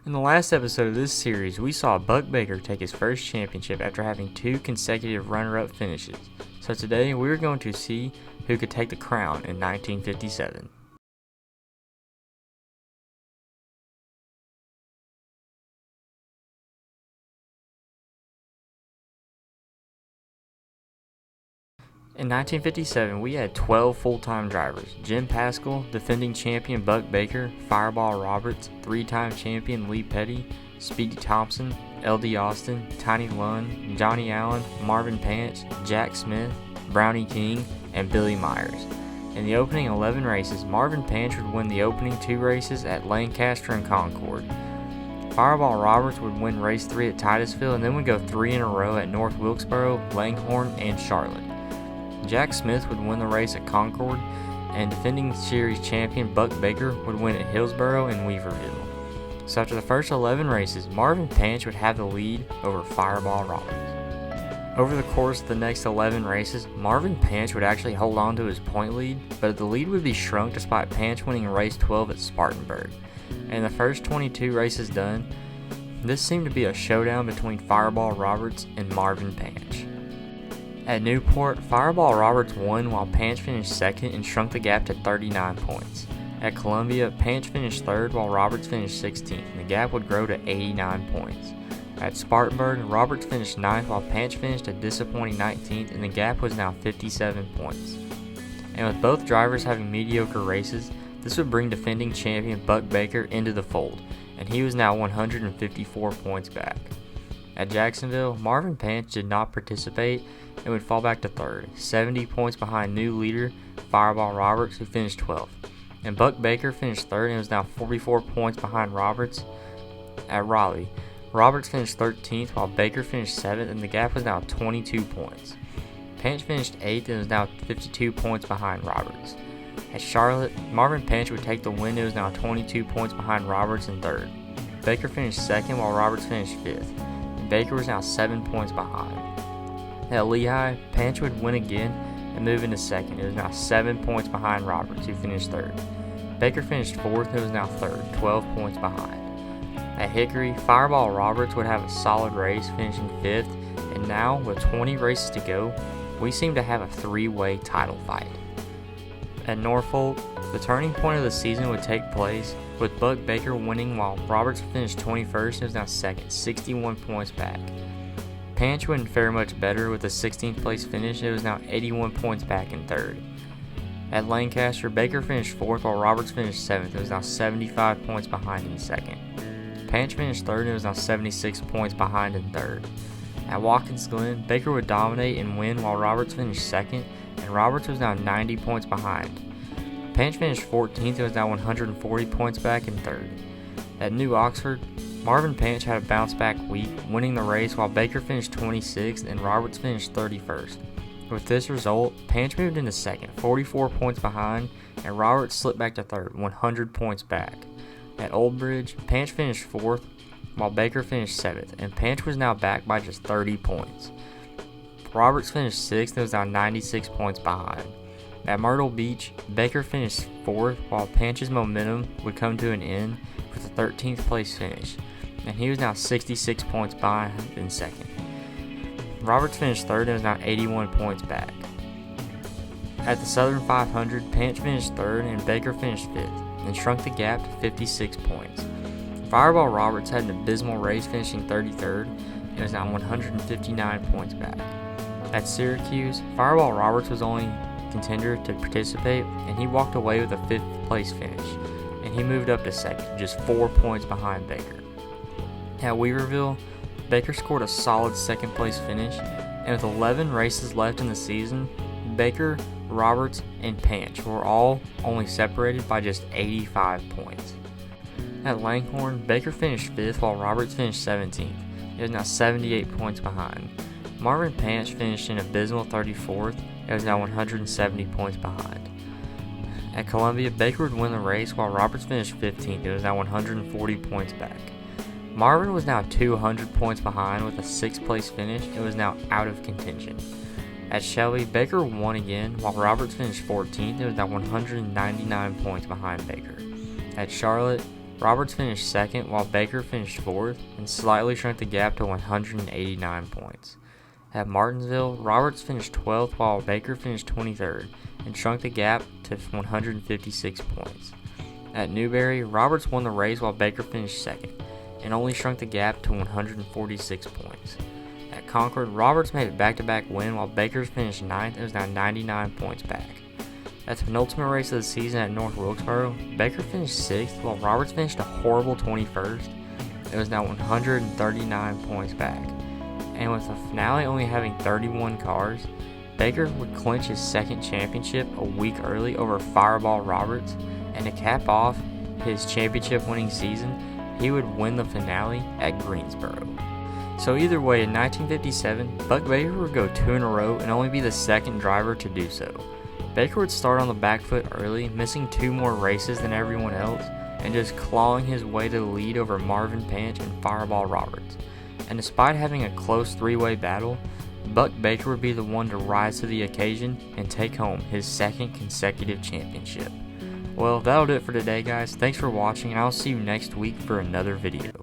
In the last episode of this series, we saw Buck Baker take his first championship after having 2 consecutive runner-up finishes. So today, we're going to see who could take the crown in 1957. In 1957, we had 12 full-time drivers: Jim Paschal, defending champion Buck Baker, Fireball Roberts, 3-time champion Lee Petty, Speedy Thompson, L.D. Austin, Tiny Lund, Johnny Allen, Marvin Panch, Jack Smith, Brownie King, and Billy Myers. In the opening 11 races, Marvin Panch would win the opening 2 races at Lancaster and Concord. Fireball Roberts would win race 3 at Titusville and then would go 3 in a row at North Wilkesboro, Langhorne, and Charlotte. Jack Smith would win the race at Concord, and defending series champion Buck Baker would win at Hillsboro and Weaverville. So after the first 11 races, Marvin Panch would have the lead over Fireball Roberts. Over the course of the next 11 races, Marvin Panch would actually hold on to his point lead, but the lead would be shrunk despite Panch winning race 12 at Spartanburg. And the first 22 races done, this seemed to be a showdown between Fireball Roberts and Marvin Panch. At Newport, Fireball Roberts won while Panch finished second and shrunk the gap to 39 points. At Columbia, Panch finished third while Roberts finished 16th, and the gap would grow to 89 points. At Spartanburg, Roberts finished 9th while Panch finished a disappointing 19th, and the gap was now 57 points. And with both drivers having mediocre races, this would bring defending champion Buck Baker into the fold, and he was now 154 points back. At Jacksonville, Marvin Panch did not participate and would fall back to third, 70 points behind new leader Fireball Roberts, who finished 12th. And Buck Baker finished third and was now 44 points behind Roberts. At Raleigh, Roberts finished 13th while Baker finished 7th, and the gap was now 22 points. Panch finished 8th and was now 52 points behind Roberts. At Charlotte, Marvin Panch would take the win and was now 22 points behind Roberts in third. Baker finished 2nd while Roberts finished 5th. Baker was now 7 points behind. At Lehigh, Panch would win again and move into second. It was now 7 points behind Roberts, who finished third. Baker finished 4th and was now third, 12 points behind. At Hickory, Fireball Roberts would have a solid race, finishing 5th, and now, with 20 races to go, we seem to have a 3-way title fight. At Norfolk, the turning point of the season would take place, with Buck Baker winning while Roberts finished 21st and was now second, 61 points back. Panch wouldn't fare much better with a 16th place finish, and it was now 81 points back in third. At Lancaster, Baker finished 4th while Roberts finished 7th and was now 75 points behind in second. Panch finished 3rd and was now 76 points behind in third. At Watkins Glen, Baker would dominate and win while Roberts finished 2nd, and Roberts was now 90 points behind. Panch finished 14th and was now 140 points back in third. At New Oxford, Marvin Panch had a bounce-back week, winning the race while Baker finished 26th and Roberts finished 31st. With this result, Panch moved into second, 44 points behind, and Roberts slipped back to third, 100 points back. At Old Bridge, Panch finished 4th while Baker finished 7th, and Panch was now back by just 30 points. Roberts finished 6th and was now 96 points behind. At Myrtle Beach, Baker finished 4th while Panch's momentum would come to an end with a 13th place finish, and he was now 66 points behind in second. Roberts finished 3rd and was now 81 points back. At the Southern 500, Panch finished 3rd and Baker finished 5th, and shrunk the gap to 56 points. Fireball Roberts had an abysmal race, finishing 33rd, and was now 159 points back. At Syracuse, Fireball Roberts was only contender to participate, and he walked away with a 5th place finish, and he moved up to second, just 4 points behind Baker. At Weaverville, Baker scored a solid 2nd place finish, and with 11 races left in the season, Baker, Roberts, and Panch were all only separated by just 85 points. At Langhorne, Baker finished 5th while Roberts finished 17th. He was now 78 points behind. Marvin Panch finished an abysmal 34th and was now 170 points behind. At Columbia, Baker would win the race while Roberts finished 15th and was now 140 points back. Marvin was now 200 points behind with a 6th place finish and was now out of contention. At Shelby, Baker won again while Roberts finished 14th and was now 199 points behind Baker. At Charlotte, Roberts finished second while Baker finished fourth and slightly shrunk the gap to 189 points. At Martinsville, Roberts finished 12th while Baker finished 23rd and shrunk the gap to 156 points. At Newberry, Roberts won the race while Baker finished second and only shrunk the gap to 146 points. At Concord, Roberts made a back-to-back win while Baker finished 9th and was now 99 points back. At the penultimate race of the season at North Wilkesboro, Baker finished 6th while Roberts finished a horrible 21st and was now 139 points back. And with the finale only having 31 cars, Baker would clinch his second championship a week early over Fireball Roberts, and to cap off his championship-winning season, he would win the finale at Greensboro. So either way, in 1957, Buck Baker would go 2 in a row and only be the second driver to do so. Baker would start on the back foot early, missing 2 more races than everyone else, and just clawing his way to the lead over Marvin Panch and Fireball Roberts. And despite having a close 3-way battle, Buck Baker would be the one to rise to the occasion and take home his second consecutive championship. Well, that'll do it for today, guys. Thanks for watching, and I'll see you next week for another video.